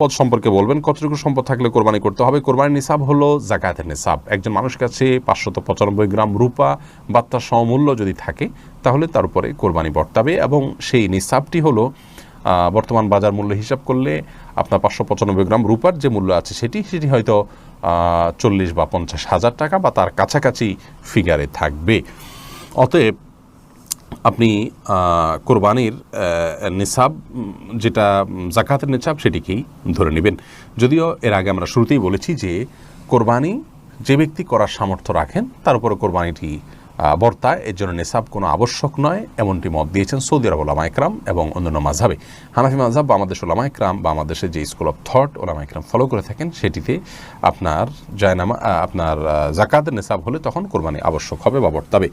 সম্পদ সম্পর্কে বলবেন। কতটুকু সম্পদ থাকলে কোরবানি করতে হবে? কোরবানির নিসাব হলো যাকাতের নিসাব। একজন মানুষের কাছে 595 গ্রাম রূপা বা তার সমমূল্য যদি থাকে তাহলে তার উপরে কোরবানি বর্তাবে, এবং সেই নিসাবটি হলো বর্তমান বাজার মূল্য হিসাব করলে আপনার 595 গ্রাম রূপার যে মূল্য আছে সেটি হয়তো 40 বা 50 হাজার টাকা বা তার কাছাকাছি ফিগারে থাকবে। অতএব আপনি কোরবানির নিসাব যেটা যাকাতের নিসাব সেটিকেই ধরে নেবেন। যদিও এর আগে আমরা শুরুতেই বলেছি যে কোরবানি যে ব্যক্তি করার সামর্থ্য রাখেন তার উপরে কোরবানিটি বর্তায়, এর জন্য নিসাব কোনো আবশ্যক নয়, এমনটি মত দিয়েছেন সৌদি আরব ওলামা ইকরাম এবং অন্যান্য মাযহাবে। হানাফি মাযহাব বা আমাদের ওলামা ইকরাম বা আমাদের দেশে যে স্কুল অফ থট ওলামা ইকরাম ফলো করে থাকেন সেটিতে আপনার আপনার যাকাতের নিসাব হলে তখন কোরবানি আবশ্যক হবে বা বর্তাবে।